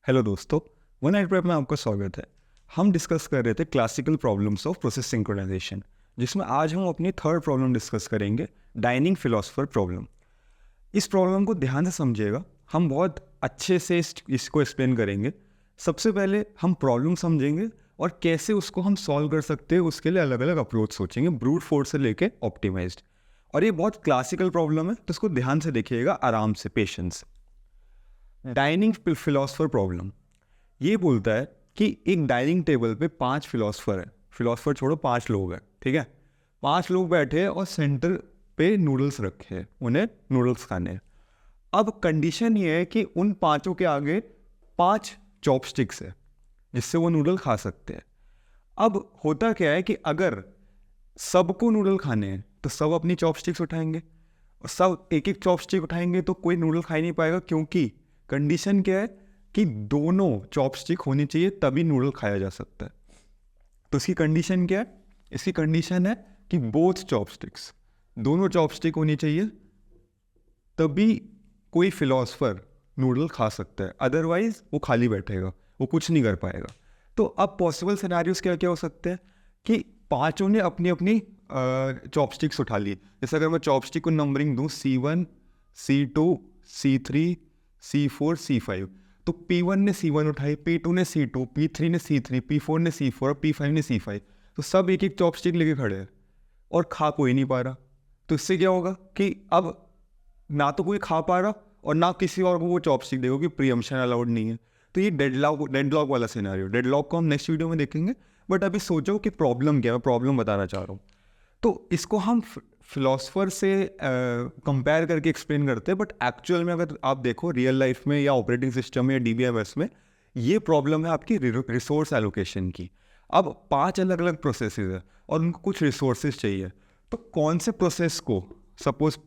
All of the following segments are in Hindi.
हेलो दोस्तों, वन नाइट प्रेप में आपका स्वागत है। हम डिस्कस कर रहे थे classical problems of process synchronization, जिसमें आज हम अपनी थर्ड प्रॉब्लम डिस्कस करेंगे, डाइनिंग फिलोसफर प्रॉब्लम। इस प्रॉब्लम को ध्यान से समझिएगा, हम बहुत अच्छे से इसको एक्सप्लेन करेंगे। सबसे पहले हम प्रॉब्लम समझेंगे और कैसे उसको हम सॉल्व कर सकते हैं, उसके लिए अलग अलग अप्रोच सोचेंगे, ब्रूट फोर्स से लेके ऑप्टिमाइज्ड। और ये बहुत क्लासिकल प्रॉब्लम है, तो इसको ध्यान से देखिएगा, आराम से, पेशेंस। डाइनिंग फिलोसफर प्रॉब्लम ये बोलता है कि एक डाइनिंग टेबल पे 5 फिलोसफर है। फिलोसफर छोड़ो, 5 लोग हैं, ठीक है। 5 लोग बैठे हैं और सेंटर पे नूडल्स रखे हैं, उन्हें नूडल्स खाने हैं। अब कंडीशन ये है कि उन पांचों के आगे 5 चॉपस्टिक्स है, जिससे वो नूडल खा सकते हैं। अब होता क्या है कि अगर सबको नूडल खाने हैं तो सब अपनी चॉपस्टिक्स उठाएंगे, और सब एक एक चॉपस्टिक उठाएंगे तो कोई नूडल खा ही नहीं पाएगा, क्योंकि कंडीशन क्या है कि दोनों चॉपस्टिक होनी चाहिए, तभी नूडल खाया जा सकता है। तो इसकी कंडीशन क्या है? इसकी कंडीशन है कि बोथ चॉपस्टिक्स, दोनों चॉपस्टिक होनी चाहिए, तभी कोई फिलोसफर नूडल खा सकता है, अदरवाइज वो खाली बैठेगा, वो कुछ नहीं कर पाएगा। तो अब पॉसिबल सिनेरियोस क्या क्या हो सकते हैं कि पांचों ने अपनी अपनी चॉपस्टिक्स उठा ली। जैसे अगर मैं चॉपस्टिक को नंबरिंग दूं C1, C2, C3, C4, C5, तो P1 ने C1 उठाई, P2 ने C2, P3 ने C3, P4 ने C4 और P5 ने C5। तो सब एक एक चॉपस्टिक लेके खड़े हैं और खा कोई नहीं पा रहा। तो इससे क्या होगा कि अब ना तो कोई खा पा रहा और ना किसी और को वो चॉपस्टिक देगा, कि प्रीएम्पशन अलाउड नहीं है। तो ये डेडलॉक वाला सिनेरियो, डेडलॉक को हम नेक्स्ट वीडियो में देखेंगे। बट अभी सोचो कि प्रॉब्लम क्या है, मैं प्रॉब्लम बताना चाह रहा हूँ। तो इसको हम फिलोसफर से कंपेयर करके एक्सप्लेन करते हैं, बट एक्चुअल में अगर आप देखो रियल लाइफ में या ऑपरेटिंग सिस्टम में या DBMS में, ये प्रॉब्लम है आपकी रिसोर्स एलोकेशन की। अब 5 अलग अलग प्रोसेसेस है और उनको कुछ रिसोर्सेज चाहिए। तो कौन से प्रोसेस को, सपोज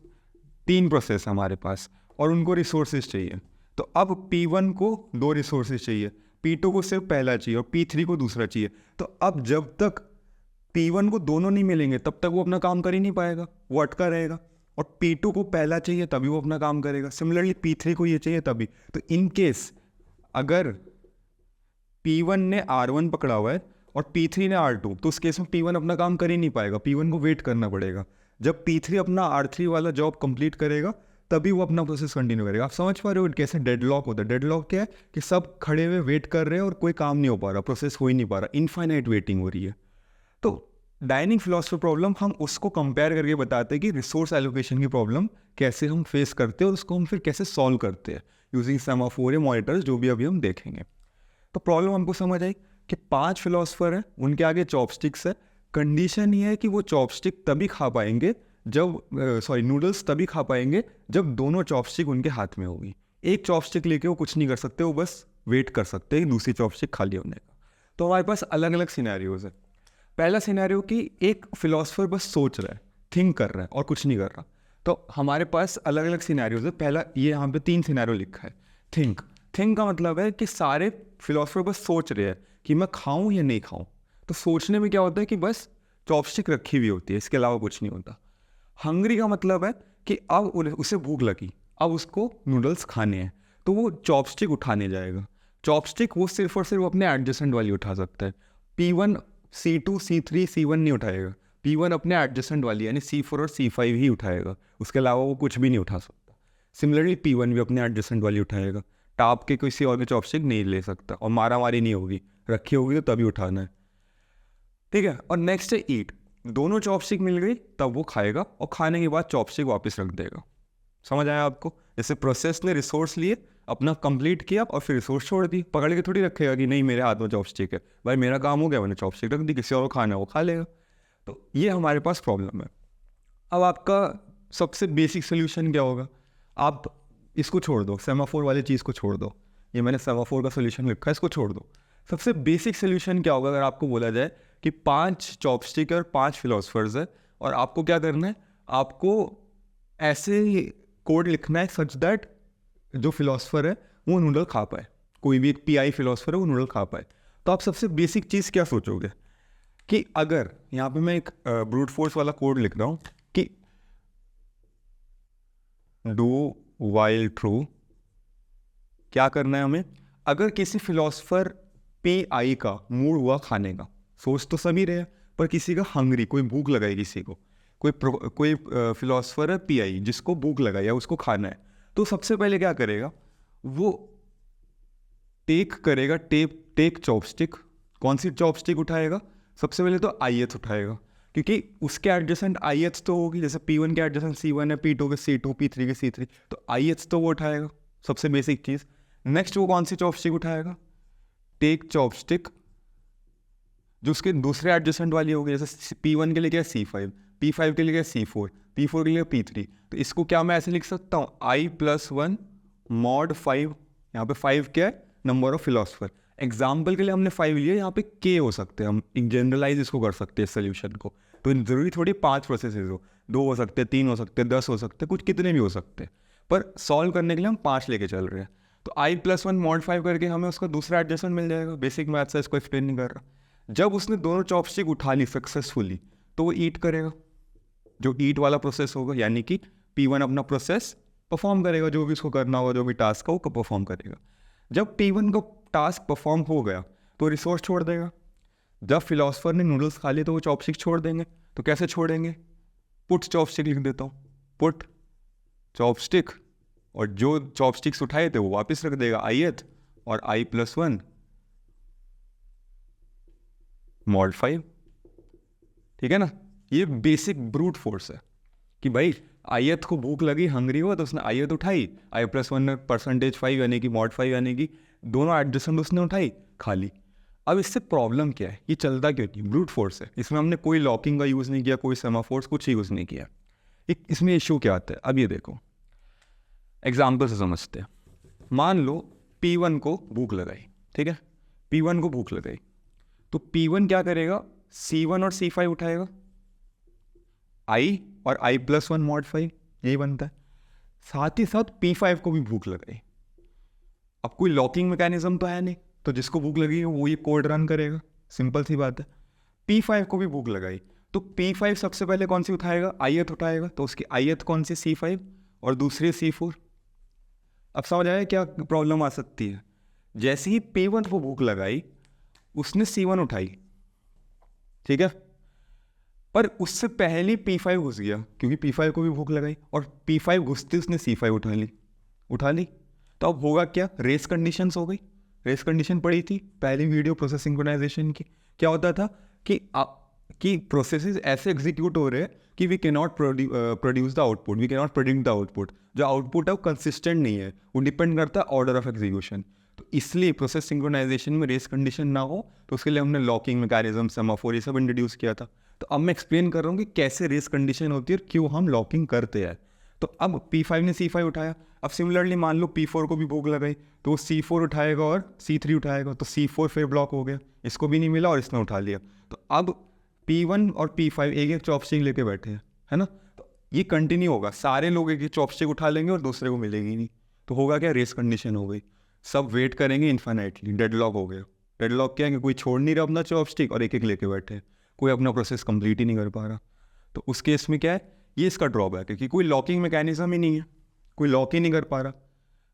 3 प्रोसेस हमारे पास और उनको रिसोर्सेज चाहिए, तो अब P1 को 2 रिसोर्सेज चाहिए, P2 को सिर्फ पहला चाहिए और P3 को दूसरा चाहिए। तो अब जब तक P1 को दोनों नहीं मिलेंगे तब तक वो अपना काम कर ही नहीं पाएगा, वो अटका रहेगा। और P2 को पहला चाहिए तभी वो अपना काम करेगा, सिमिलरली P3 को ये चाहिए तभी। तो इन केस अगर P1 ने R1 पकड़ा हुआ है और P3 ने R2, तो उस केस में P1 अपना काम कर ही नहीं पाएगा, P1 को वेट करना पड़ेगा। जब P3 अपना R3 वाला जॉब कंप्लीट करेगा तभी वो अपना प्रोसेस कंटिन्यू करेगा। आप समझ पा रहे हो कैसे डेडलॉक होता है? डेडलॉक क्या है कि सब खड़े हुए वेट कर रहे हैं और कोई काम नहीं हो पा रहा, प्रोसेस हो ही नहीं पा रहा, इनफाइनाइट वेटिंग हो रही है। तो डाइनिंग फिलोसफर प्रॉब्लम हम उसको कंपेयर करके बताते हैं कि रिसोर्स एलोकेशन की प्रॉब्लम कैसे हम फेस करते हैं और उसको हम फिर कैसे सॉल्व करते हैं यूजिंग सेमाफोर या मॉनिटर्स, जो भी अभी हम देखेंगे। तो प्रॉब्लम हमको समझ आई कि 5 फिलोसफर हैं, उनके आगे चॉपस्टिक्स है। कंडीशन ये है कि वो चॉपस्टिक तभी खा पाएंगे जब नूडल्स तभी खा पाएंगे जब दोनों चॉपस्टिक उनके हाथ में होगी। एक चॉपस्टिक लेके वो कुछ नहीं कर सकते, वो बस वेट कर सकते हैं दूसरी चॉपस्टिक खाली होने का। तो हमारे पास अलग अलग सिनेरियोज है। पहला सिनेरियो कि एक फिलोसफर बस सोच रहा है, थिंक कर रहा है और कुछ नहीं कर रहा। तो हमारे पास अलग अलग सिनेरियोज है। पहला, ये यहाँ पे 3 सिनेरियो लिखा है। थिंक का मतलब है कि सारे फिलोसफर बस सोच रहे हैं कि मैं खाऊं या नहीं खाऊं। तो सोचने में क्या होता है कि बस चॉपस्टिक रखी हुई होती है, इसके अलावा कुछ नहीं होता। हंग्री का मतलब है कि अब उसे भूख लगी, अब उसको नूडल्स खाने हैं, तो वो चॉपस्टिक उठाने जाएगा। चॉपस्टिक वो सिर्फ और सिर्फ अपने एडजेसेंट वाली उठा सकता है। P1, C2, C3, C1 नहीं उठाएगा। P1 अपने एडजेसेंट वाली यानी C4 और C5 ही उठाएगा, उसके अलावा वो कुछ भी नहीं उठा सकता। सिमिलरली P1 भी अपने एडजेसेंट वाली उठाएगा, टाप के किसी और के चॉपस्टिक नहीं ले सकता, और मारा मारी नहीं होगी, रखी होगी तो तभी उठाना है, ठीक है। और नेक्स्ट है ईट। दोनों चॉपस्टिक मिल गई तब वो खाएगा, और खाने के बाद चॉपस्टिक वापस रख देगा। समझ आया आपको? जैसे प्रोसेस ने रिसोर्स लिए, अपना कंप्लीट किया और फिर रिसोर्स छोड़ दी, पकड़ के थोड़ी रखेगा कि नहीं मेरे हाथ में चॉपस्टिक है, भाई मेरा काम हो गया, मैंने चॉपस्टिक रख दी, किसी और को खाना है वो खा लेगा। तो ये हमारे पास प्रॉब्लम है। अब आपका सबसे बेसिक सोल्यूशन क्या होगा? आप इसको छोड़ दो, सेमाफोर वाली चीज़ को छोड़ दो, ये मैंने सेमाफोर का सोल्यूशन लिखा है, इसको छोड़ दो। सबसे बेसिक सोल्यूशन क्या होगा अगर आपको बोला जाए कि 5 चॉपस्टिक और 5 फिलोसफर्स है, और आपको क्या करना है? आपको ऐसे कोड लिखना है सच दैट जो फिलोसफर है वो नूडल खा पाए, कोई भी एक PI फिलोसफर है वो नूडल खा पाए। तो आप सबसे बेसिक चीज़ क्या सोचोगे कि अगर यहाँ पे मैं एक ब्रूट फोर्स वाला कोड लिख रहा हूँ कि डू वाइल ट्रू, क्या करना है हमें? अगर किसी फिलोसफर पी आई का मूड हुआ खाने का, सोच तो सभी रहे, पर किसी का हंग्री, कोई भूख लगाई किसी को, कोई फिलोसफर है पी आई जिसको भूख लगाई या उसको खाना है, तो सबसे पहले क्या करेगा वो, टेक करेगा, टेक चॉपस्टिक। कौन सी चॉपस्टिक उठाएगा? सबसे पहले तो आई एथ उठाएगा, क्योंकि उसके एडजेसेंट आई एथ तो होगी, जैसे P1 के एडजेसेंट C1 है, P2 के C2, P3 के C3, तो आई एथ तो वो उठाएगा, सबसे बेसिक चीज़। नेक्स्ट वो कौन सी चॉपस्टिक उठाएगा? टेक चॉपस्टिक जो उसके दूसरे एडजेसेंट वाली होगी, जैसे P1 के लिए क्या C5, P5 के लिए क्या C4, P4 के लिए P3। तो इसको क्या मैं ऐसे लिख सकता हूँ, I+1 mod 5, यहाँ पे 5 क्या है? Number of philosopher. एग्जाम्पल के लिए हमने 5 लिया, यहाँ पे K हो सकते हैं, हम जनरलाइज इसको कर सकते हैं सोल्यूशन को। तो ज़रूरी थोड़ी 5 प्रोसेसेस हो, 2 हो सकते हैं, 3 हो सकते हैं, 10 हो सकते हैं, कुछ कितने भी हो सकते हैं, पर सॉल्व करने के लिए हम 5 लेके चल रहे हैं। तो I+1 mod 5 करके हमें उसका दूसरा एडजेसेंट मिल जाएगा। बेसिक मैथ्स है, इसको एक्सप्लेन नहीं कर रहा। जब उसने दोनों चॉपस्टिक उठा ली सक्सेसफुली, तो वो ईट करेगा, जो ईट वाला प्रोसेस होगा, यानी कि P1 अपना प्रोसेस परफॉर्म करेगा, जो भी उसको करना होगा, जो भी टास्क हो वो परफॉर्म करेगा। जब P1 को टास्क परफॉर्म हो गया तो रिसोर्स छोड़ देगा। जब फिलोसफर ने नूडल्स खा लिए तो वो चॉपस्टिक छोड़ देंगे। तो कैसे छोड़ेंगे? पुट चॉपस्टिक लिख देता हूँ, पुट चॉपस्टिक, और जो चॉपस्टिक्स उठाए थे वो वापस रख देगा I th और I+1 mod 5। ठीक है ना? ये बेसिक ब्रूट फोर्स है कि भाई I th को भूख लगी, हंग्री हुआ, तो उसने I th उठाई, I+1 ने %5 यानी कि mod 5 यानी कि दोनों एडजेसेंट उसने उठाई, खा ली। अब इससे प्रॉब्लम क्या है? ये चलता क्यों नहीं? ब्रूट फोर्स है, इसमें हमने कोई लॉकिंग का यूज़ नहीं किया, कोई सेमाफोर्स कुछ यूज़ नहीं किया। एक इसमें इशू क्या आता है, अब ये देखो, एग्जाम्पल से समझते हैं। मान लो P1 को भूख लगाई, ठीक है, P1 को भूख लगाई, तो P1 क्या करेगा? C1 और C5 उठाएगा, I और I+1 mod 5, यही बनता है। साथ ही साथ P5 को भी भूख लगाई। अब कोई लॉकिंग मैकेनिज्म तो है नहीं, तो जिसको भूख लगी वो ये कोड रन करेगा, सिंपल सी बात है। P5 को भी भूख लगाई, तो P5 सबसे पहले कौन सी उठाएगा? I th उठाएगा, तो उसकी I th कौन सी? C5 और दूसरी C4। अब समझ आया क्या प्रॉब्लम आ सकती है? जैसे ही P1 को भूख लगाई उसने C1 उठाई, ठीक है, पर उससे पहले P5 घुस गया, क्योंकि P5 को भी भूख लगाई, और P5 घुसते उसने C5 उठा ली। तो अब होगा क्या? रेस कंडीशंस हो गई। रेस कंडीशन पड़ी थी पहली वीडियो प्रोसेस सिंक्रोनाइजेशन की। क्या होता था कि प्रोसेसेस ऐसे एग्जीक्यूट हो रहे हैं कि we can not produce the output, we can not predict the output. जो आउटपुट है वो कंसिस्टेंट नहीं है, वो डिपेंड करता है ऑर्डर ऑफ एग्जीक्यूशन। तो इसलिए प्रोसेस सिंक्रोनाइजेशन में रेस कंडीशन ना हो, तो उसके लिए हमने लॉकिंग मैकेनिज्म, सेमाफोर, ये सब इंट्रोड्यूस किया था। तो अब मैं एक्सप्लेन कर रहा हूँ कि कैसे रेस कंडीशन होती है और क्यों हम लॉकिंग करते हैं। तो अब P5 ने C5 उठाया। अब सिमिलरली मान लो P4 को भी भूख लगाई, तो वो C4 उठाएगा और C3 उठाएगा, तो C4 फिर ब्लॉक हो गया, इसको भी नहीं मिला और इसने उठा लिया। तो अब P1 और P5 एक एक चॉपस्टिक लेके बैठे हैं, है ना? तो ये कंटिन्यू होगा, सारे लोग एक एक चॉपस्टिक उठा लेंगे और दूसरे को मिलेगी नहीं। तो होगा क्या? रेस कंडीशन हो गई। सब वेट करेंगे इन्फाइनाइटली, डेडलॉक हो गया। डेडलॉक क्या है कि कोई छोड़ नहीं रहा अपना चॉपस्टिक और एक एक लेके बैठे, कोई अपना प्रोसेस कंप्लीट ही नहीं कर पा रहा। तो उस केस में क्या है? ये इसका ड्रॉबैक है कि कोई लॉकिंग मैकेनिज्म ही नहीं है, कोई लॉक ही नहीं कर पा रहा।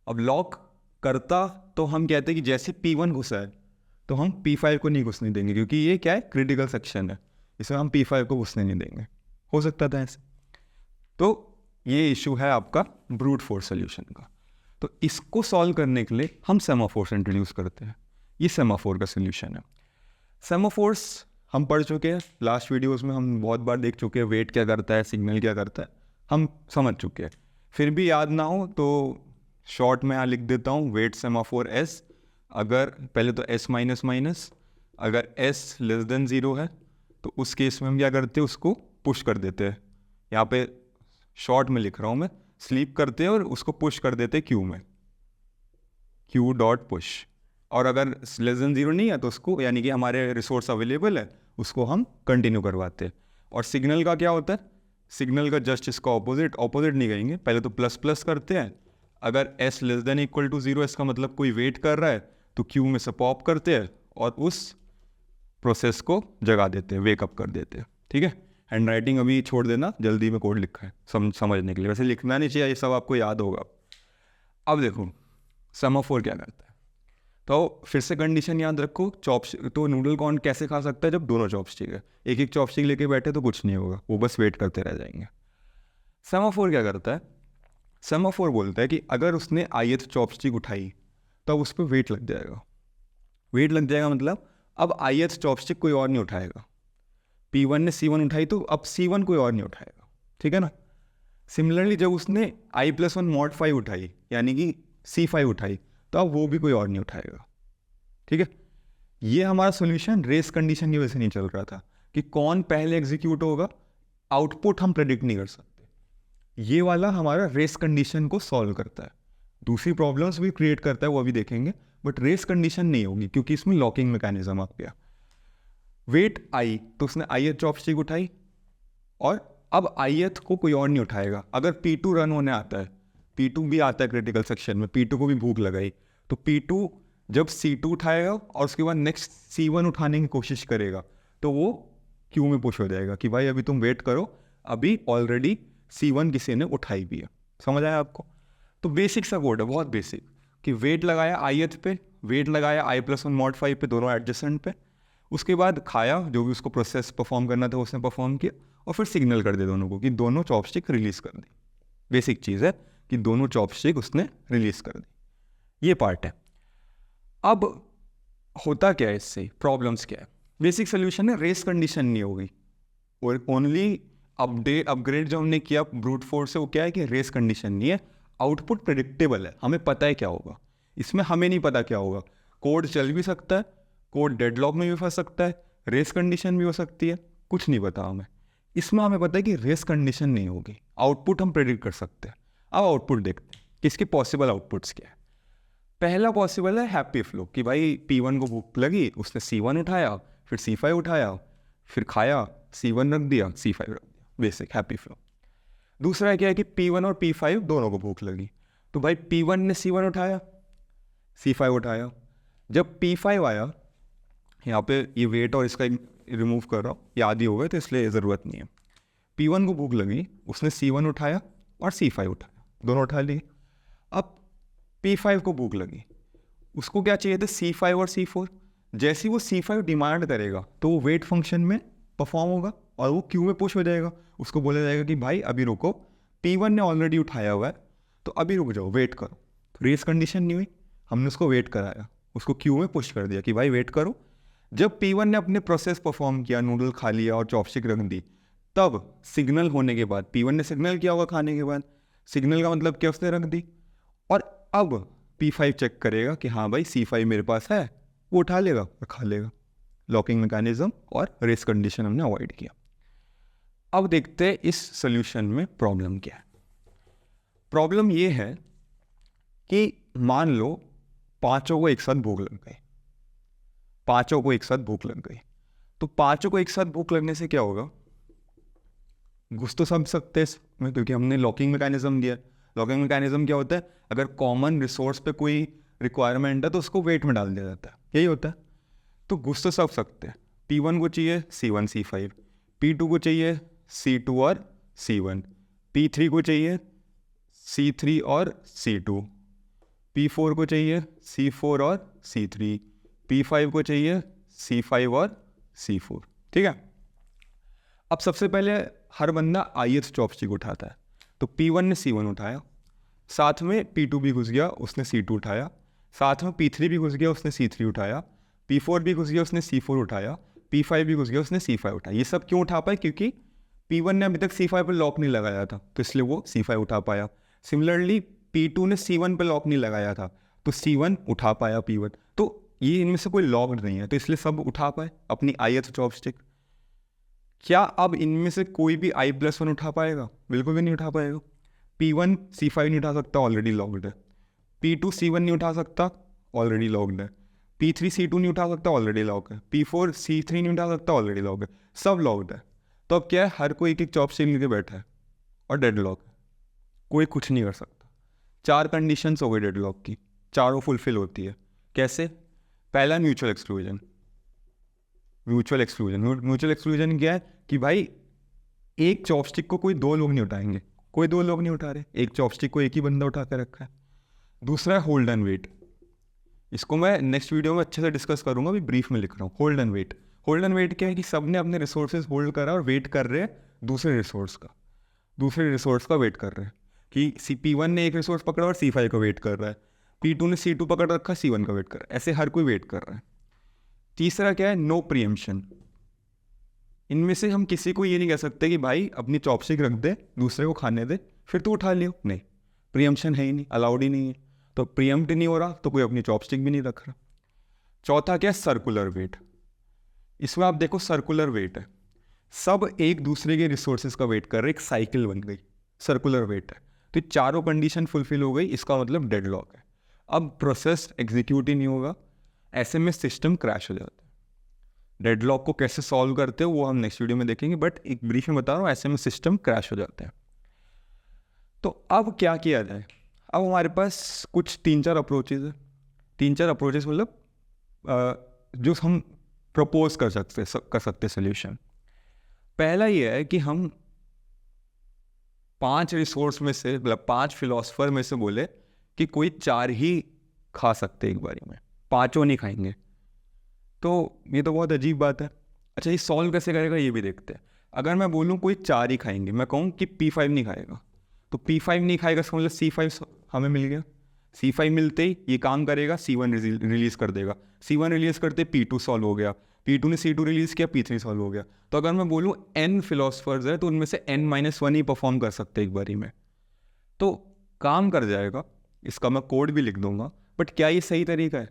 अब लॉक करता तो हम कहते हैं कि जैसे P1 घुसा है तो हम P5 को नहीं घुसने देंगे, क्योंकि ये क्या है? क्रिटिकल सेक्शन है, इसमें हम P5 को घुसने नहीं देंगे। हो सकता था ऐसे। तो ये इशू है आपका ब्रूट फोर्स सोल्यूशन का। तो इसको सॉल्व करने के लिए हम सेमाफोर्स इंट्रोड्यूस करते हैं। ये सेमाफोर का सोल्यूशन है। सेमाफोर्स हम पढ़ चुके हैं, लास्ट वीडियोस में हम बहुत बार देख चुके हैं, वेट क्या करता है, सिग्नल क्या करता है, हम समझ चुके हैं। फिर भी याद ना हो तो शॉर्ट में यहाँ लिख देता हूँ, वेट सेमाफोर S, अगर पहले तो S माइनस माइनस, अगर S लेस देन 0 है तो उस केस में हम क्या करते हैं? उसको पुश कर देते हैं। यहाँ पे शॉर्ट में लिख रहा हूँ मैं, स्लीप करते हैं और उसको पुश कर देते हैं Q में, Q डॉट पुश। और अगर लेस देन 0 नहीं है तो उसको, यानी कि हमारे रिसोर्स अवेलेबल है, उसको हम कंटिन्यू करवाते हैं। और सिग्नल का क्या होता है? सिग्नल का जस्ट इसका ऑपोजिट नहीं करेंगे, पहले तो प्लस प्लस करते हैं। अगर S less than equal to 0, इसका मतलब कोई वेट कर रहा है, तो Q में से पॉप करते हैं और उस प्रोसेस को जगा देते हैं, वेकअप कर देते हैं। ठीक है, हैंड राइटिंग अभी छोड़ देना, जल्दी में कोड लिखा है समझने के लिए, वैसे लिखना नहीं चाहिए, ये सब आपको याद होगा। अब देखो सेमाफोर क्या करता है। तो फिर से कंडीशन याद रखो, तो नूडल कौन कैसे खा सकता है जब दोनों चॉपस्टिक है। एक एक चॉपस्टिक लेके बैठे तो कुछ नहीं होगा, वो बस वेट करते रह जाएंगे। सेमाफोर क्या करता है, सेमाफोर बोलता है कि अगर उसने ith चॉपस्टिक उठाई तब उस पर वेट लग जाएगा। वेट लग जाएगा मतलब अब ith चॉपस्टिक कोई और नहीं उठाएगा। P1 ने C1 उठाई तो अब C1 कोई और नहीं उठाएगा, ठीक है ना। सिमिलरली जब उसने I+1 mod 5 उठाई यानी कि C5 उठाई तो अब वो भी कोई और नहीं उठाएगा, ठीक है। ये हमारा सॉल्यूशन रेस कंडीशन की वजह से नहीं चल रहा था कि कौन पहले एग्जीक्यूट होगा, आउटपुट हम प्रेडिक्ट नहीं कर सकते। ये वाला हमारा रेस कंडीशन को सॉल्व करता है। दूसरी प्रॉब्लम्स भी क्रिएट करता है, वो अभी देखेंगे, बट रेस कंडीशन नहीं होगी क्योंकि इसमें लॉकिंग मैकेनिज्म आ गया। वेट आई तो उसने ith चॉपस्टिक उठाई और अब ith को कोई और नहीं उठाएगा। अगर P2 रन होने आता है, P2 भी आता है क्रिटिकल सेक्शन में, P2 को भी भूख लगाई तो P2 जब C2 उठाएगा और उसके बाद नेक्स्ट C1 उठाने की कोशिश करेगा तो वो क्यू में पुश हो जाएगा कि भाई अभी तुम वेट करो, अभी ऑलरेडी C1 किसी ने उठाई भी है। समझ आया आपको। तो बेसिक सा कोड है, बहुत बेसिक, कि वेट लगाया ith पे, वेट लगाया I+1 mod 5 पे, दोनों एडजेसेंट पे, उसके बाद खाया, जो भी उसको प्रोसेस परफॉर्म करना था उसने परफॉर्म किया, और फिर सिग्नल कर दे दोनों को कि दोनों चॉपस्टिक रिलीज कर दी। बेसिक चीज़ है कि दोनों चॉपस्टिक उसने रिलीज कर दी। ये पार्ट है। अब होता क्या है इससे, प्रॉब्लम्स क्या है। बेसिक सोल्यूशन है रेस कंडीशन नहीं होगी, और ओनली अपग्रेड जो हमने किया ब्रूट फोर्स से वो क्या है कि रेस कंडीशन नहीं है, आउटपुट प्रेडिक्टेबल है, हमें पता है क्या होगा। इसमें हमें नहीं पता क्या होगा, कोड चल भी सकता है, कोड डेडलॉक में भी फंस सकता है, रेस कंडीशन भी हो सकती है, कुछ नहीं पता हमें। इसमें हमें पता है कि रेस कंडीशन नहीं होगी, आउटपुट हम प्रेडिक्ट कर सकते हैं। अब आउटपुट देखते हैं कि इसके पॉसिबल आउटपुट्स क्या है। पहला पॉसिबल है हैप्पी फ्लो, कि भाई P1 को भूख लगी, उसने C1 उठाया, फिर C5 उठाया, फिर खाया, C1 रख दिया, C5 रख दिया, बेसिक हैप्पी फ्लो। दूसरा है क्या है कि P1 और P5 दोनों को भूख लगी, तो भाई P1 ने C1 उठाया, C5 उठाया। जब P5 आया, यहाँ पे ये वेट और इसका रिमूव कर रहा हूँ, याद ही होगा तो इसलिए ज़रूरत नहीं है। P1 को भूख लगी, उसने C1 उठाया और C5 उठाया, दोनों उठा लिए। अब P5 को भूख लगी, उसको क्या चाहिए था, C5 और C4। जैसे ही वो C5 डिमांड करेगा तो वो वेट फंक्शन में परफॉर्म होगा और वो क्यू में पुश हो जाएगा। उसको बोला जाएगा कि भाई अभी रुको, P1 ने ऑलरेडी उठाया हुआ है तो अभी रुक जाओ, वेट करो। तो रेस कंडीशन नहीं हुई, हमने उसको वेट कराया, उसको क्यू में पुश कर दिया कि भाई वेट करो। जब P1 ने अपने प्रोसेस परफॉर्म किया, नूडल खा लिया और चॉपस्टिक रख दी, तब सिग्नल होने के बाद P1 ने सिग्नल किया होगा खाने के बाद, सिग्नल का मतलब क्या, उसने रख दी। और अब P5 चेक करेगा कि हाँ भाई C5 मेरे पास है, वो उठा लेगा और खा लेगा। लॉकिंग मैकेनिज्म और रेस कंडीशन हमने अवॉइड किया। अब देखते हैं इस सोल्यूशन में प्रॉब्लम क्या है। प्रॉब्लम ये है कि मान लो पांचों को एक साथ भूख लग गई, पांचों को एक साथ भूख लग गई, तो पांचों को एक साथ भूख लगने से क्या होगा, घुस तो सब सकते हैं इसमें क्योंकि हमने लॉकिंग मैकेनिज्म दिया। लॉकिंग मैकेनिज्म क्या होता है, अगर कॉमन रिसोर्स पे कोई रिक्वायरमेंट है तो उसको वेट में डाल दिया जाता है, यही होता है। तो घुस तो सब सकते हैं। P1 को चाहिए C1 C5, P2 को चाहिए C2 और C1, P3 को चाहिए C3 और C2, P4 को चाहिए C4 और C3, P5 को चाहिए C5 और C4, ठीक है। अब सबसे पहले हर बंदा ith चॉपस्टिक उठाता है, तो P1 ने C1 उठाया, साथ में P2 भी घुस गया, उसने C2 उठाया, साथ में P3 भी घुस गया, उसने C3 उठाया, P4 भी घुस गया, उसने C4 उठाया, P5 भी घुस गया, उसने C5 उठाया। ये सब क्यों उठा पाए, क्योंकि P1 ने अभी तक C5 पर लॉक नहीं लगाया था तो इसलिए वो C5 उठा पाया। सिमिलरली P2 ने C1 पर लॉक नहीं लगाया था तो C1 उठा पाया P1। तो ये इनमें से कोई लॉक नहीं है तो इसलिए सब उठा पाए अपनी ith चॉपस्टिक। क्या अब इनमें से कोई भी I+1 उठा पाएगा, बिल्कुल भी नहीं उठा पाएगा। P1 C5 नहीं उठा सकता, ऑलरेडी लॉक्ड है। P2 C1 नहीं उठा सकता, ऑलरेडी लॉक्ड है। P3 C2 नहीं उठा सकता, ऑलरेडी लॉक है। P4 C3 नहीं उठा सकता, ऑलरेडी लॉक है। सब लॉक्ड है। तो अब क्या है, हर कोई एक एक चॉपस्टिक लेके बैठा है और डेडलॉक है, कोई कुछ नहीं कर सकता। 4 कंडीशंस हो गई डेडलॉक की, चारों फुलफिल होती है। कैसे, पहला म्यूचुअल एक्सक्लूजन। म्यूचुअल एक्सक्लूजन क्या है कि भाई एक चॉपस्टिक को कोई दो लोग नहीं उठाएंगे, कोई दो लोग नहीं उठा रहे, एक चॉपस्टिक को एक ही बंदा उठा कर रखा है। दूसरा है होल्ड एंड वेट, इसको मैं नेक्स्ट वीडियो में अच्छे से डिस्कस करूंगा, अभी ब्रीफ में लिख रहा हूँ। Hold and wait. Hold and wait क्या है कि सब ने अपने रिसोर्सेज होल्ड करा और वेट कर रहे हैं दूसरे रिसोर्स का वेट कर रहे हैं कि P1 ने एक रिसोर्स पकड़ा और C5 का वेट कर रहा है, P2 ने C2 पकड़ रखा, C1 का वेट कर रहा है, ऐसे हर कोई वेट कर रहा है। तीसरा क्या है, नो प्रीएम्पशन। इनमें से हम किसी को ये नहीं कह सकते कि भाई अपनी चॉपस्टिक रख दे, दूसरे को खाने दे, फिर तू उठा लियो, नहीं, प्रीएम्पशन है ही नहीं, अलाउड ही नहीं है। तो प्रीएम्प्ट नहीं हो रहा तो कोई अपनी चॉपस्टिक भी नहीं रख रहा। चौथा क्या है, सर्कुलर वेट। इसमें आप देखो सर्कुलर वेट है, सब एक दूसरे के रिसोर्सेज का वेट कर रहे, एक साइकिल बन गई, सर्कुलर वेट है। तो चारों कंडीशन फुलफिल हो गई, इसका मतलब डेडलॉक है। अब प्रोसेस एग्जीक्यूट ही नहीं होगा, ऐसे में सिस्टम क्रैश हो जाता है। डेडलॉक को कैसे सॉल्व करते हो वो हम नेक्स्ट वीडियो में देखेंगे, बट एक ब्रीफ में बता रहा हूँ, ऐसे में सिस्टम क्रैश हो जाता है। तो अब क्या किया जाए? अब हमारे पास कुछ 3-4 अप्रोचेज है। 3-4 अप्रोचेज मतलब जो हम प्रपोज कर सकते सोल्यूशन। पहला ये है कि हम 5 रिसोर्स में से, मतलब 5 फिलोसफर में से बोले कि कोई 4 ही खा सकते एक बारी में, 5 नहीं खाएंगे। तो ये तो बहुत अजीब बात है। अच्छा, ये सॉल्व कैसे करेगा ये भी देखते हैं। अगर मैं बोलूँ कोई 4 ही खाएंगे, मैं कहूँ कि P5 नहीं खाएगा, तो P5 नहीं खाएगा, इसका मतलब C5 हमें मिल गया। C5 मिलते ही ये काम करेगा, C1 रिलीज़ कर देगा, C1 रिलीज़ करते P2 सॉल्व हो गया, P2 ने C2 रिलीज़ किया, P3 सॉल्व हो गया। तो अगर मैं बोलूँ N फिलोसफर्स है तो उनमें से N-1 ही परफॉर्म कर सकते एक बारी में, तो काम कर जाएगा। इसका मैं कोड भी लिख दूंगा, बट क्या ये सही तरीका है?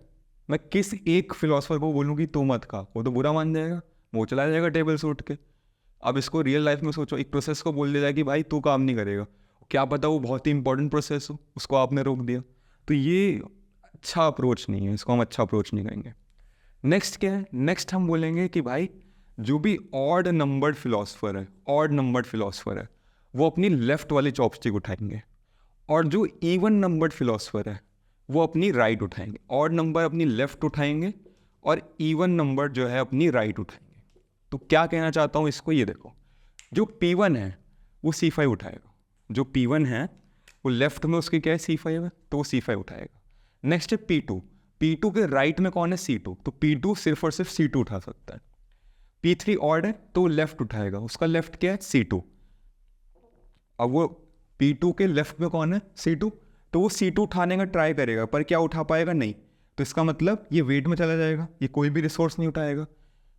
मैं किस एक फिलोसफर को बोलूँ कि तू मत खा, वो तो बुरा मान जाएगा, वो चला जाएगा टेबल से उठ के। अब इसको रियल लाइफ में सोचो, एक प्रोसेस को बोल दिया जाए कि भाई तू काम नहीं करेगा, क्या पता वो बहुत ही इंपॉर्टेंट प्रोसेस हो, उसको आपने रोक दिया। तो ये अच्छा अप्रोच नहीं है, इसको हम अच्छा अप्रोच नहीं कहेंगे। नेक्स्ट क्या है? नेक्स्ट हम बोलेंगे कि भाई जो भी ऑड नंबर्ड फिलोसफर है वो अपनी लेफ्ट वाली चॉपस्टिक उठाएंगे, और जो इवन नंबर्ड फिलोसफर है वो अपनी राइट उठाएंगे। ऑड नंबर अपनी लेफ्ट उठाएंगे और इवन नंबर जो है अपनी राइट उठाएंगे। तो क्या कहना चाहता हूँ इसको, ये देखो, जो P1 है वो C5 उठाएगा, जो P1 है वो लेफ्ट में उसकी क्या है, C5 है, तो वो C5 उठाएगा। नेक्स्ट है P2 के राइट में कौन है, C2, तो P2 सिर्फ और सिर्फ C2 उठा सकता है। P3 ऑड है तो लेफ्ट उठाएगा, उसका लेफ्ट क्या है, C2। अब वो P2 के लेफ्ट में कौन है, C2, तो वो C2 उठाने का ट्राई करेगा, पर क्या उठा पाएगा, नहीं। तो इसका मतलब ये वेट में चला जाएगा, ये कोई भी रिसोर्स नहीं उठाएगा।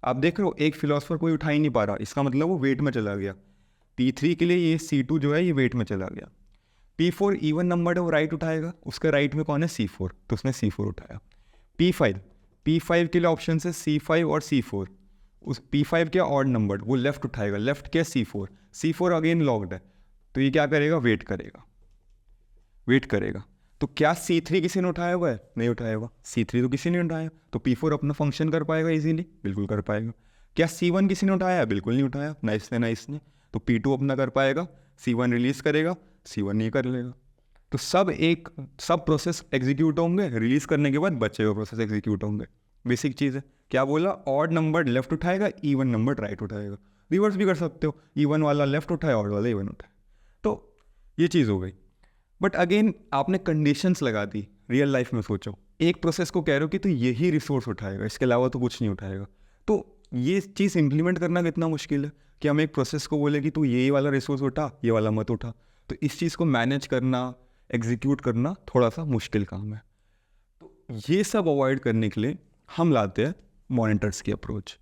आप देख रहे हो एक फिलोसफर कोई उठा ही नहीं पा रहा, इसका मतलब वो वेट में चला गया। P3 के लिए ये C2 जो है ये वेट में चला गया। P4 इवन नंबर है, वो राइट उठाएगा, उसके राइट में कौन है, C4, तो उसने C4 उठाया। P5 के लिए ऑप्शन है C5 और C4, उस P5 क्या ऑड नंबर, वो लेफ्ट उठाएगा, लेफ्ट क्या C4 अगेन लॉक्ड है, तो ये क्या करेगा, वेट करेगा। तो क्या C3 किसी ने उठाया हुआ है, नहीं उठाया हुआ, C3 तो किसी ने उठाया, तो P4 अपना फंक्शन कर पाएगा इजीली, बिल्कुल कर पाएगा। क्या C1 किसी ने उठाया, बिल्कुल नहीं उठाया, नाइस ने, तो P2 अपना कर पाएगा, C1 रिलीज करेगा, C1 नहीं कर लेगा। तो सब प्रोसेस एग्जीक्यूट होंगे, रिलीज करने के बाद बचे हुए प्रोसेस एग्जीक्यूट होंगे। बेसिक चीज़ है। क्या बोला, ऑड नंबर लेफ्ट उठाएगा, इवन नंबर राइट उठाएगा। रिवर्स भी कर सकते हो, इवन वाला लेफ्ट उठाए, ऑड वाला इवन उठाए, तो ये चीज़ हो गई। बट अगेन आपने कंडीशंस लगा दी। रियल लाइफ में सोचो, एक प्रोसेस को कह रहे हो कि तो यही रिसोर्स उठाएगा, इसके अलावा तो कुछ नहीं उठाएगा। तो ये चीज़ इम्प्लीमेंट करना कितना मुश्किल है कि हम एक प्रोसेस को बोले कि तू यही वाला रिसोर्स उठा, ये वाला मत उठा। तो इस चीज़ को मैनेज करना, एग्जीक्यूट करना थोड़ा सा मुश्किल काम है। तो ये सब अवॉइड करने के लिए हम लाते हैं मॉनिटर्स की अप्रोच।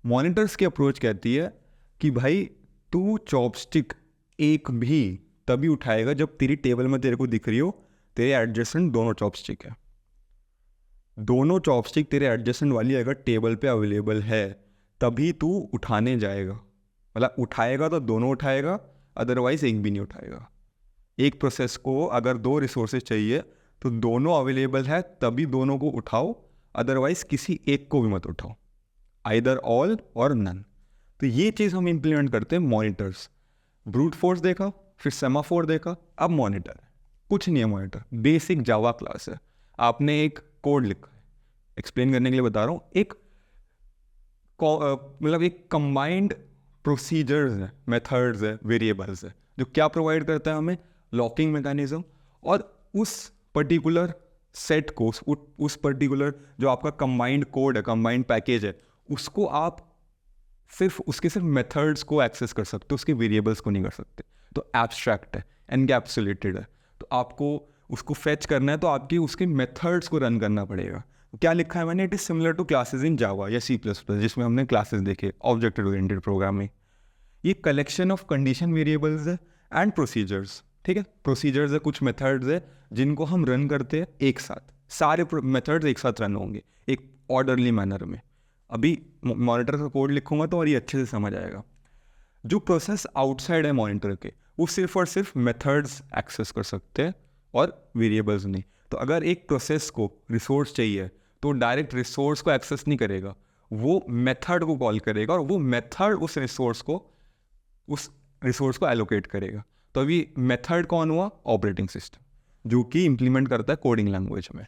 मॉनिटर्स की अप्रोच कहती है कि भाई तू चॉपस्टिक एक भी तभी उठाएगा जब तेरी टेबल में तेरे को दिख रही हो तेरे एडजेसेंट दोनों चॉपस्टिक है। दोनों चॉपस्टिक तेरे एडजेसेंट वाली अगर टेबल पे अवेलेबल है तभी तू उठाने जाएगा, मतलब उठाएगा तो दोनों उठाएगा, अदरवाइज एक भी नहीं उठाएगा। एक प्रोसेस को अगर 2 रिसोर्सेज चाहिए तो दोनों अवेलेबल है तभी दोनों को उठाओ, अदरवाइज किसी एक को भी मत उठाओ, आइदर ऑल और नन। तो ये चीज़ हम इम्प्लीमेंट करते हैं मॉनिटर्स। ब्रूट फोर्स देखा, फिर सेमाफोर देखा, अब मॉनिटर है। कुछ नहीं है मॉनिटर, बेसिक जावा क्लास है। आपने एक कोड लिखा है, एक्सप्लेन करने के लिए बता रहा हूँ, एक मतलब एक कंबाइंड प्रोसीजर्स है, मेथड्स है, वेरिएबल्स है, जो क्या प्रोवाइड करता है हमें, लॉकिंग मैकेनिज्म, और उस पर्टिकुलर सेट को, उस पर्टिकुलर जो आपका कंबाइंड कोड है, कंबाइंड पैकेज है, उसको आप सिर्फ मेथड्स को एक्सेस कर सकते हो, उसके वेरिएबल्स को नहीं कर सकते। तो एब्स्ट्रैक्ट है, एनकैप्सुलेटेड है, तो आपको उसको फेच करना है तो आपकी उसके मेथड्स को रन करना पड़ेगा। क्या लिखा है मैंने, it is similar to classes in Java या C++, जिसमें हमने क्लासेस देखे ऑब्जेक्ट ओरिएंटेड प्रोग्रामिंग। ये कलेक्शन ऑफ कंडीशन वेरिएबल्स है एंड प्रोसीजर्स, ठीक है। प्रोसीजर्स है, कुछ मेथड्स है जिनको हम रन करते हैं एक साथ, सारे मेथड्स एक साथ रन होंगे एक ऑर्डरली मैनर में। अभी मॉनिटर का कोड लिखूंगा तो और ये अच्छे से समझ आएगा। जो प्रोसेस आउटसाइड है मॉनिटर के, वो सिर्फ और सिर्फ मेथड्स एक्सेस कर सकते हैं और वेरिएबल्स नहीं। तो अगर एक प्रोसेस को रिसोर्स चाहिए तो डायरेक्ट रिसोर्स को एक्सेस नहीं करेगा, वो मेथड को कॉल करेगा और वो मेथड उस रिसोर्स को एलोकेट करेगा। तो अभी मेथड कौन हुआ, ऑपरेटिंग सिस्टम, जो कि इम्प्लीमेंट करता है कोडिंग लैंग्वेज में।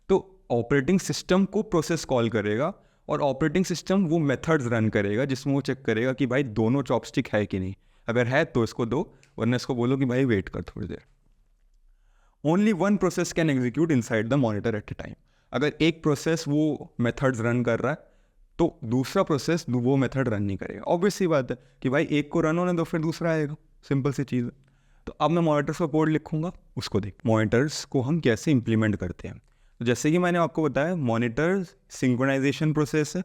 तो ऑपरेटिंग सिस्टम को प्रोसेस कॉल करेगा और ऑपरेटिंग सिस्टम वो मेथड्स रन करेगा जिसमें वो चेक करेगा कि भाई दोनों चॉपस्टिक है कि नहीं, अगर है तो इसको दो, वरना इसको बोलो कि भाई वेट कर थोड़ी देर। Only one process can execute inside the monitor at a time. अगर एक प्रोसेस वो मेथड्स रन कर रहा है तो दूसरा प्रोसेस वो मेथड रन नहीं करेगा। ऑब्वियस सी बात है कि भाई एक को रन होने तो फिर दूसरा आएगा, सिंपल सी चीज़ है। तो अब मैं मॉनिटर्स का कोड लिखूंगा, उसको देख मॉनिटर्स को हम कैसे इंप्लीमेंट करते हैं। तो जैसे कि मैंने आपको बताया, मॉनिटर्स सिंक्रोनाइजेशन प्रोसेस है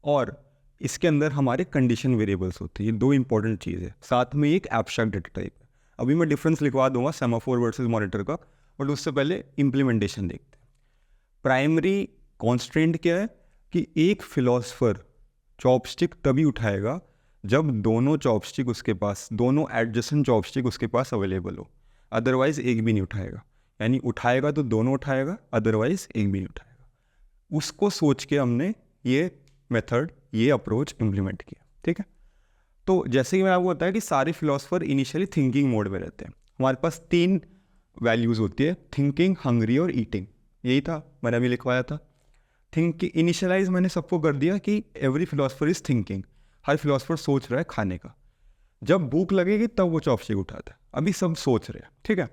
और इसके अंदर हमारे कंडीशन वेरिएबल्स होते हैं। ये दो इंपॉर्टेंट चीज़ है, साथ में एक एब्स्ट्रैक्ट डेटा टाइप है। अभी मैं डिफरेंस लिखवा दूंगा सेमाफोर वर्सेस मॉनिटर का, बट उससे पहले इम्प्लीमेंटेशन देखते हैं। प्राइमरी कॉन्स्ट्रेंट क्या है कि एक फिलोसफर चॉपस्टिक तभी उठाएगा जब दोनों चॉपस्टिक उसके पास, दोनों एडजेसेंट चॉपस्टिक उसके पास अवेलेबल हो, अदरवाइज एक भी नहीं उठाएगा। यानी उठाएगा तो दोनों उठाएगा, अदरवाइज एक भी नहीं उठाएगा। उसको सोच के हमने ये मेथड, ये अप्रोच इम्प्लीमेंट किया, ठीक है। तो जैसे कि मैंने आपको बताया कि सारे फिलोसफर इनिशियली थिंकिंग मोड में रहते हैं। हमारे पास 3 वैल्यूज़ होती है, थिंकिंग, हंग्री और ईटिंग। यही था, मैंने अभी लिखवाया था। थिंक इनिशियलाइज मैंने सबको कर दिया कि every philosopher is thinking, her philosopher सोच रहा है खाने का। जब भूख लगेगी तब वो चॉपस्टिक उठाता है, अभी सब सोच रहे हैं, ठीक है।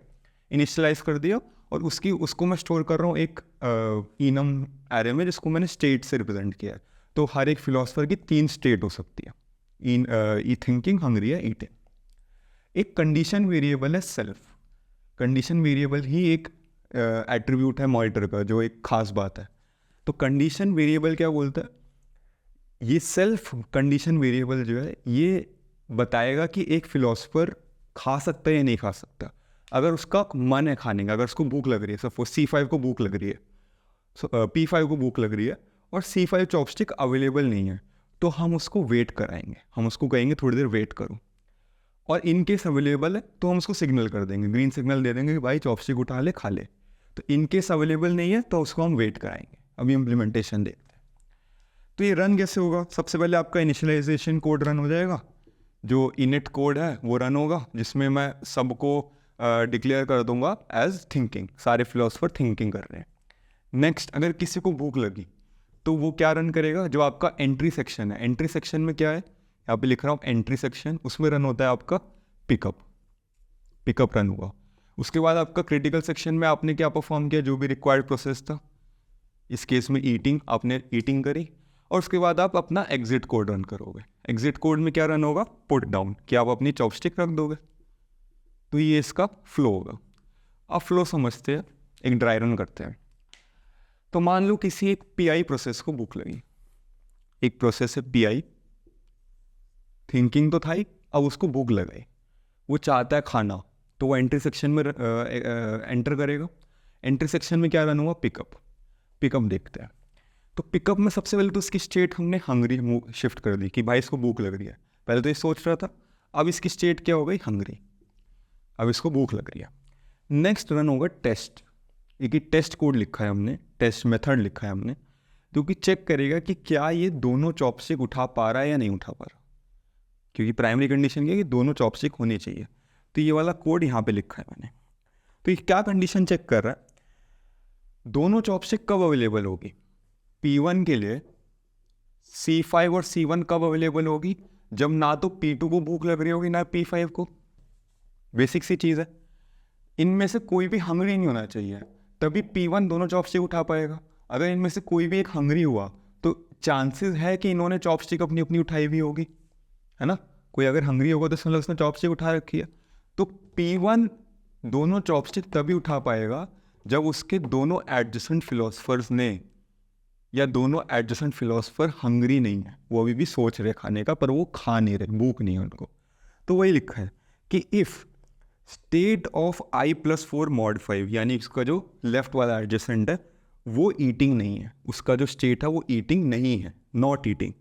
इनिशियलाइज कर दिया और उसको मैं स्टोर कर रहा हूँ एक इनम एरे में, जिसको मैंने स्टेट से रिप्रेजेंट किया है। तो हर एक फिलोसफर की 3 स्टेट हो सकती है, थिंकिंग, हंग्री या ईटिंग। एक कंडीशन वेरिएबल है सेल्फ। कंडीशन वेरिएबल ही एक एट्रीब्यूट है मॉनिटर का, जो एक खास बात है। तो कंडीशन वेरिएबल क्या बोलता है, ये सेल्फ कंडीशन वेरिएबल जो है ये बताएगा कि एक फिलोसफर खा सकता है या नहीं खा सकता। अगर उसका मन है खाने का, अगर उसको भूख लग रही है, सपोज C5 को भूख लग रही है, P5 को भूख लग रही है और C5 चॉपस्टिक अवेलेबल नहीं है, तो हम उसको वेट कराएंगे, हम उसको कहेंगे थोड़ी देर वेट करो। और इन केस अवेलेबल है तो हम उसको सिग्नल कर देंगे, ग्रीन सिग्नल दे देंगे कि भाई चॉपस्टिक उठा ले, खा ले। तो इन केस अवेलेबल नहीं है तो उसको हम वेट कराएंगे। अभी इम्प्लीमेंटेशन देखते हैं। तो ये रन कैसे होगा, सबसे पहले आपका इनिशियलाइजेशन कोड रन हो जाएगा, जो इनिट कोड है वो रन होगा, जिसमें मैं सबको डिक्लेयर कर दूंगा एज थिंकिंग, सारे फिलोसफर थिंकिंग कर रहे हैं। नेक्स्ट, अगर किसी को भूख लगी तो वो क्या रन करेगा, जो आपका एंट्री सेक्शन है, एंट्री सेक्शन में क्या है, यहाँ पे लिख रहा हूँ एंट्री सेक्शन, उसमें रन होता है आपका पिकअप रन हुआ। उसके बाद आपका क्रिटिकल सेक्शन में आपने क्या परफॉर्म किया, जो भी रिक्वायर्ड प्रोसेस था, इस केस में ईटिंग, आपने ईटिंग करी। और उसके बाद आप अपना एग्जिट कोड रन करोगे। एग्जिट कोड में क्या रन होगा, पुट डाउन, कि आप अपनी चॉपस्टिक रख दोगे। तो ये इसका फ्लो होगा। अब फ्लो समझते हैं, एक ड्राई रन करते हैं। तो मान लो किसी एक PI प्रोसेस को भूख लगी, एक प्रोसेस है PI, थिंकिंग तो था ही, अब उसको भूख लगाई, वो चाहता है खाना, तो वो एंट्री सेक्शन में एंटर करेगा। एंट्री सेक्शन में क्या रन हुआ, पिकअप देखते हैं। तो पिकअप में सबसे पहले तो इसकी स्टेट हमने हंग्री शिफ्ट कर दी कि भाई इसको भूख लग रही है। पहले तो ये सोच रहा था, अब इसकी स्टेट क्या हो गई, हंग्री, अब इसको भूख लग रही है। नेक्स्ट रन होगा टेस्ट, एक ही टेस्ट कोड लिखा है हमने, टेस्ट मेथड लिखा है हमने, जो कि चेक करेगा कि क्या ये दोनों चॉपस्टिक उठा पा रहा है या नहीं उठा पा रहा, क्योंकि प्राइमरी कंडीशन क्या है कि दोनों चॉपस्टिक होनी चाहिए। तो ये वाला कोड यहाँ पे लिखा है मैंने। तो ये क्या कंडीशन चेक कर रहा है, दोनों चॉपस्टिक कब अवेलेबल होगी, P1 के लिए C5 और C1 कब अवेलेबल होगी, जब ना तो P2 को भूख लग रही होगी ना P5 को। बेसिक सी चीज़ है। इनमें से कोई भी हंग्री नहीं होना चाहिए, तभी P1 दोनों चॉपस्टिक उठा पाएगा। अगर इनमें से कोई भी एक हंग्री हुआ तो चांसेस है कि इन्होंने चॉपस्टिक अपनी अपनी उठाई हुई होगी, है ना। कोई अगर हंग्री होगा तो मतलब उसने चॉपस्टिक उठा रखी है। तो P1 दोनों चॉपस्टिक तभी उठा पाएगा जब उसके दोनों एडजेसेंट फिलोसफर्स ने, या दोनों एडजेसेंट फिलोसफर हंग्री नहीं है, वो अभी भी सोच रहे खाने का पर वो खा नहीं रहे, भूख नहीं है उनको। तो वही लिखा है कि if state of I+4 mod 5, यानी इसका जो लेफ्ट वाला एडजेसेंट है वो ईटिंग नहीं है, उसका जो स्टेट है वो ईटिंग नहीं है, not eating.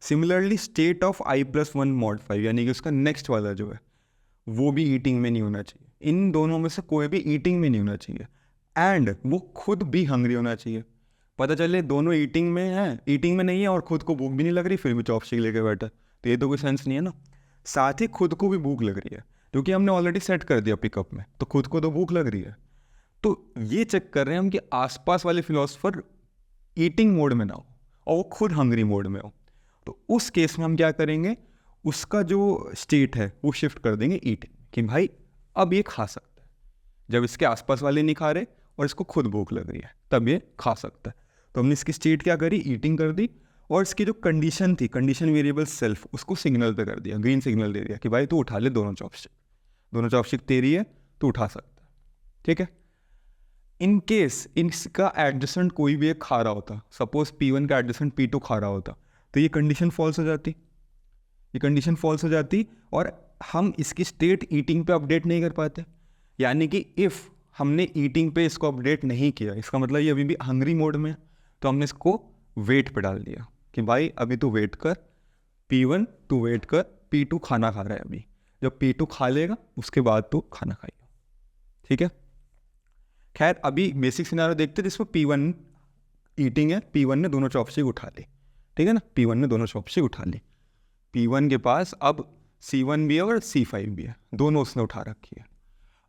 Similarly state of I+1 mod 5, यानी कि उसका नेक्स्ट वाला जो है वो भी ईटिंग में नहीं होना चाहिए। इन दोनों में से कोई भी ईटिंग में नहीं होना चाहिए, एंड वो खुद भी हंग्री होना चाहिए। पता चले दोनों ईटिंग में है, ईटिंग में नहीं है और खुद को भूख भी नहीं लग रही, फिर भी चॉपस्टिक लेके बैठा, तो ये तो कोई सेंस नहीं है ना। साथ ही खुद को भी भूख लग रही है क्योंकि हमने ऑलरेडी सेट कर दिया पिकअप में, तो खुद को तो भूख लग रही है। तो ये चेक कर रहे हैं हम कि आसपास वाले फिलोसफर ईटिंग मोड में ना हो और वो खुद हंग्री मोड में हो। तो उस केस में हम क्या करेंगे, उसका जो स्टेट है वो शिफ्ट कर देंगे ईटिंग, कि भाई अब ये खा सकता है। जब इसके आसपास वाले नहीं खा रहे और इसको खुद भूख लग रही है तब ये खा सकता है। तो हमने इसकी स्टेट क्या करी, ईटिंग कर दी, और इसकी जो कंडीशन थी, कंडीशन वेरिएबल सेल्फ, उसको सिग्नल पे कर दिया, ग्रीन सिग्नल दे दिया कि भाई तू उठा ले दोनों चॉपस्टिक तेरी है, तू उठा सकता है, ठीक है। इन केस इसका एडजेसेंट कोई भी एक खा रहा होता, सपोज P1 का एडजेसेंट P2 खा रहा होता, तो ये कंडीशन फॉल्स हो जाती, और हम इसकी स्टेट ईटिंग पे अपडेट नहीं कर पाते। यानी कि इफ़ हमने ईटिंग पे इसको अपडेट नहीं किया, इसका मतलब ये अभी भी हंग्री मोड में है, तो हमने इसको वेट पे डाल दिया कि भाई अभी तू वेट कर, P1 तू वेट कर, P2 खाना खा रहा है अभी, जब P2 खा लेगा उसके बाद तू खाना खाइए, ठीक है। खैर अभी बेसिक सिनारियो देखते हैं जिसमें P1 ईटिंग है, P1 ने दोनों चॉपस्टिक उठा ली, ठीक है ना, P1 ने दोनों चॉपस्टिक उठा ली। P1 के पास अब C1 भी है और C5 भी है, दोनों उसने उठा रखी है।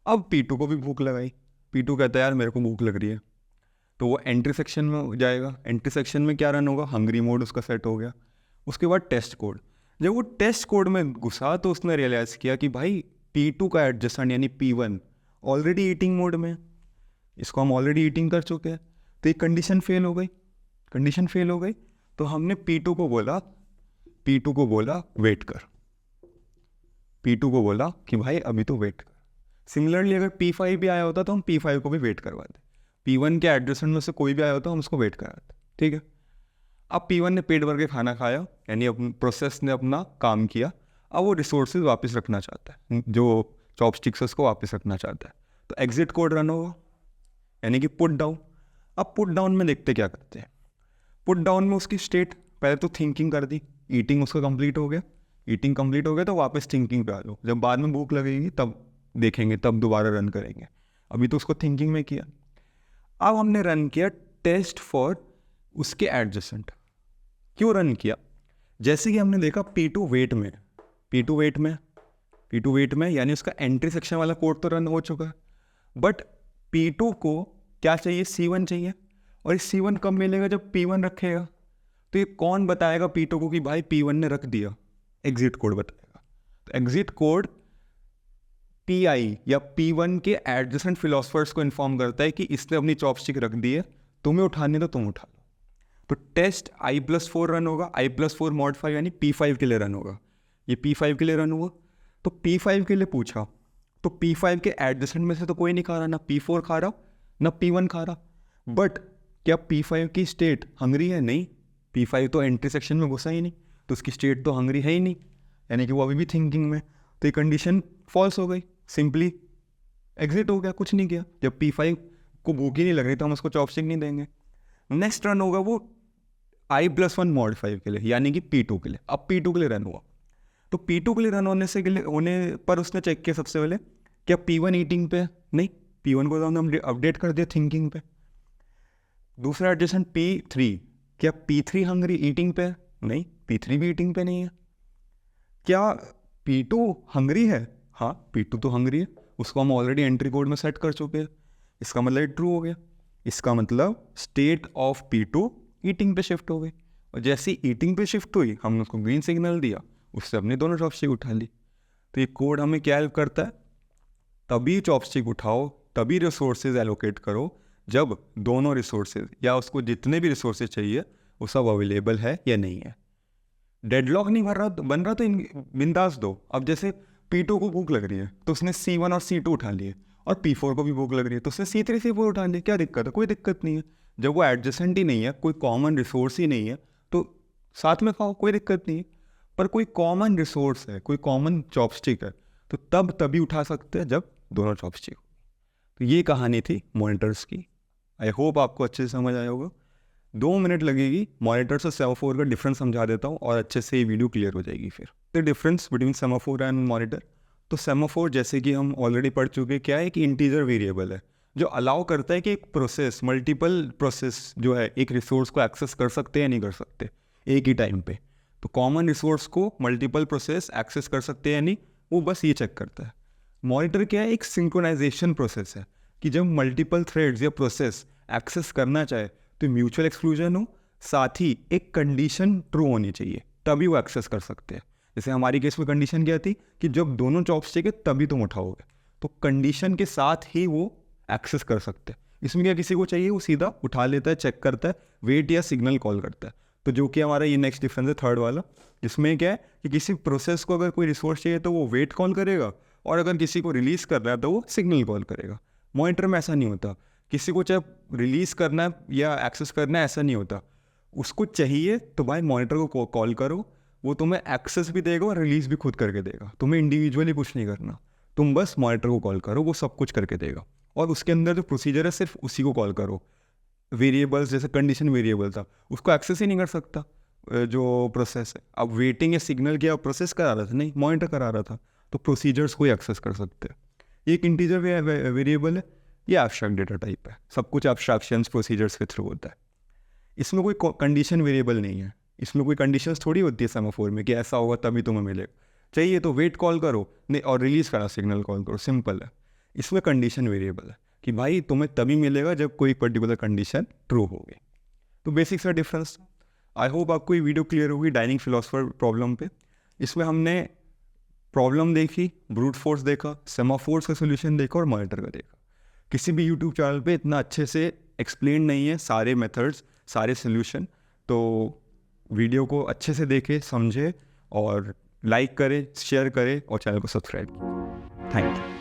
अब P2 को भी भूख लगाई, P2 कहता है यार मेरे को भूख लग रही है, तो वो एंट्री सेक्शन में जाएगा। एंट्री सेक्शन में क्या रन होगा, हंग्री मोड उसका सेट हो गया। उसके बाद टेस्ट कोड, जब वो टेस्ट कोड में घुसा तो उसने रियलाइज़ किया कि भाई P2 का एडजेसेंट यानी P1 ऑलरेडी ईटिंग मोड में है, इसको हम ऑलरेडी ईटिंग कर चुके हैं, तो ये कंडीशन फेल हो गई। तो हमने P2 को बोला वेट कर, P2 को बोला कि भाई अभी तो वेट कर। सिमिलरली अगर P5 भी आया होता तो हम P5 को भी वेट करवाते, P1 के एडजेसेंट में से कोई भी आया होता हम उसको वेट कराते, ठीक है। अब P1 ने पेट भर के खाना खाया, यानी अपने प्रोसेस ने अपना काम किया, अब वो रिसोर्सेज वापस रखना चाहता है, जो चॉपस्टिक्स उसको वापस रखना चाहता है। तो एग्जिट कोड रन होगा, यानी कि पुट डाउन। अब पुट डाउन में देखते क्या करते हैं, पुट डाउन में उसकी स्टेट पहले तो थिंकिंग कर दी, ईटिंग उसका कंप्लीट हो गया, तो वापस थिंकिंग पे आ लो, जब बाद में भूख लगेगी तब देखेंगे, तब दोबारा रन करेंगे। अभी तो उसको थिंकिंग में किया। अब हमने रन किया टेस्ट फॉर उसके एडजेसेंट। क्यों रन किया, जैसे कि हमने देखा P2 वेट में, यानी उसका एंट्री सेक्शन वाला कोड तो रन हो चुका है, बट P2 को क्या चाहिए, C1 चाहिए, और इस C1 कब मिलेगा, जब P1 रखेगा। तो ये कौन बताएगा P2 को कि भाई P1 ने रख दिया, एग्जिट कोड बताएगा। तो एग्जिट कोड PI या P1 के एडजेसेंट फिलोसफर्स को इन्फॉर्म करता है कि इसने अपनी चॉपस्टिक रख दी है, तुम्हें उठानी तो तुम उठा लो। तो टेस्ट I+4 रन होगा, I+4 mod 5 यानी P5 के लिए रन होगा, ये P5 के लिए रन हुआ। तो P5 के लिए पूछा, तो P5 के एडजेसेंट में से तो कोई नहीं खा रहा, ना P4 खा रहा ना P1 खा रहा, बट क्या P5 की स्टेट हंग्री है, नहीं, P5 तो एंट्री सेक्शन में घुसा ही नहीं, तो उसकी स्टेट तो हंग्री है ही नहीं, यानी कि वो अभी भी थिंकिंग में। तो ये कंडीशन फॉल्स हो गई, सिंपली एग्जिट हो गया, कुछ नहीं किया। जब P5 को भूख ही नहीं लग रही तो हम उसको चॉपस्टिक नहीं देंगे। नेक्स्ट रन होगा वो I+1 mod 5 के लिए, यानी कि P2 के लिए। अब P2 के लिए रन हुआ, तो P2 के लिए रन होने पर उसने चेक किया सबसे पहले क्या P1 ईटिंग पे, नहीं, P1 को तो हमने अपडेट कर दिया थिंकिंग पे। दूसरा एडजेसेंट P3, क्या P3 हंग्री ईटिंग पे, नहीं, P3 भी ईटिंग पे नहीं है। क्या P2 हंग्री है, हाँ P2 तो हंग्री है, उसको हम ऑलरेडी एंट्री कोड में सेट कर चुके हैं, इसका मतलब ट्रू हो गया। इसका मतलब स्टेट ऑफ P2 ईटिंग पे शिफ्ट हो गई, और जैसे ईटिंग पे शिफ्ट हुई हमने उसको ग्रीन सिग्नल दिया, उससे अपनी दोनों चॉपस्टिक उठा ली। तो ये कोड हमें क्या हेल्प करता है, तभी चॉपस्टिक उठाओ, तभी रिसोर्सेज एलोकेट करो जब दोनों रिसोर्सेज या उसको जितने भी रिसोर्सेज चाहिए वो सब अवेलेबल है या नहीं है। डेडलॉक नहीं बन रहा तो बिंदास दो। अब जैसे P2 को भूख लग रही है तो उसने C1 और C2 उठा लिए, और P4 को भी भूख लग रही है तो उसने C3 C4 उठा लिए। क्या दिक्कत है? कोई दिक्कत नहीं है। जब वो एडजेसेंट ही नहीं है, कोई कॉमन रिसोर्स ही नहीं है, तो साथ में खाओ, कोई दिक्कत नहीं है। पर कोई कॉमन रिसोर्स है, कोई कॉमन चॉपस्टिक है, तो तभी उठा सकते हैं जब दोनों चॉपस्टिक हो। तो ये कहानी थी मॉनिटर्स की। आई होप आपको अच्छे से समझ आया होगा। 2 मिनट लगेगी, मॉनिटर्स और सेमाफोर का डिफरेंस समझा देता हूँ और अच्छे से ये वीडियो क्लियर हो जाएगी। फिर the difference between semaphore and monitor. तो सेमाफोर जैसे कि हम ऑलरेडी पढ़ चुके, क्या है कि इंटीजर वेरिएबल है जो अलाउ करता है कि एक प्रोसेस, मल्टीपल प्रोसेस जो है एक रिसोर्स को एक्सेस कर सकते हैं या नहीं कर सकते एक ही टाइम पे। तो कॉमन रिसोर्स को मल्टीपल प्रोसेस एक्सेस कर सकते हैं या नहीं, वो बस ये चेक करता है। मॉनिटर क्या है? एक सिंक्रोनाइजेशन प्रोसेस है कि जब मल्टीपल थ्रेड्स या प्रोसेस एक्सेस करना चाहे तो म्यूचुअल एक्सक्लूजन हो, साथ ही एक कंडीशन ट्रू होनी चाहिए, तभी वो एक्सेस कर सकते हैं। जैसे हमारी केस में कंडीशन क्या थी कि जब दोनों चॉपस्टिक है तभी तुम उठाओगे, तो कंडीशन के साथ ही वो एक्सेस कर सकते हैं। इसमें क्या किसी को चाहिए वो सीधा उठा लेता है, चेक करता है, वेट या सिग्नल कॉल करता है। तो जो कि हमारा ये नेक्स्ट डिफरेंस है थर्ड वाला, जिसमें क्या है कि किसी प्रोसेस को अगर कोई रिसोर्स चाहिए तो वो वेट कॉल करेगा, और अगर किसी को रिलीज़ करना है तो वो सिग्नल कॉल करेगा। मॉनिटर में ऐसा नहीं होता। किसी को चाहे रिलीज़ करना है या एक्सेस करना है, ऐसा नहीं होता। उसको चाहिए तो भाई मॉनिटर को कॉल करो, वो तुम्हें एक्सेस भी देगा और रिलीज़ भी खुद करके देगा। तुम्हें इंडिविजुअली कुछ नहीं करना, तुम बस मॉनिटर को कॉल करो, वो सब कुछ करके देगा। और उसके अंदर जो प्रोसीजर है सिर्फ उसी को कॉल करो। वेरिएबल्स जैसे कंडीशन वेरिएबल था, उसको एक्सेस ही नहीं कर सकता जो प्रोसेस है। अब वेटिंग या सिग्नल क्या प्रोसेस करा रहा था? नहीं, मॉनिटर करा रहा था। तो प्रोसीजर्स को ही एक्सेस कर सकते हैं। एक इंटीजर वेरिएबल है, ये एब्स्ट्रैक्ट डेटा टाइप है। सब कुछ एब्स्ट्रैक्शंस प्रोसीजर्स के थ्रू होता है। इसमें कोई कंडीशन वेरिएबल नहीं है। इसमें कोई कंडीशंस थोड़ी होती है सेमाफोर में कि ऐसा होगा तभी तुम्हें मिलेगा। चाहिए तो वेट कॉल करो, नहीं और रिलीज़ करा सिग्नल कॉल करो, सिंपल है। इसमें कंडीशन वेरिएबल है कि भाई तुम्हें तभी मिलेगा जब कोई पर्टिकुलर कंडीशन ट्रू होगी। तो बेसिक सा डिफरेंस। आई होप आपको ये वीडियो क्लियर होगी डाइनिंग फिलोसफर प्रॉब्लम पे। इसमें हमने प्रॉब्लम देखी, ब्रूट फोर्स देखा, सेमाफोर्स का सोल्यूशन देखा और मॉनिटर का देखा। किसी भी यूट्यूब चैनल पे इतना अच्छे से एक्सप्लेन नहीं है सारे मेथड्स, सारे सोल्यूशन। तो वीडियो को अच्छे से देखें, समझे और लाइक करें, शेयर करें और चैनल को सब्सक्राइब कीजिए। Thank you.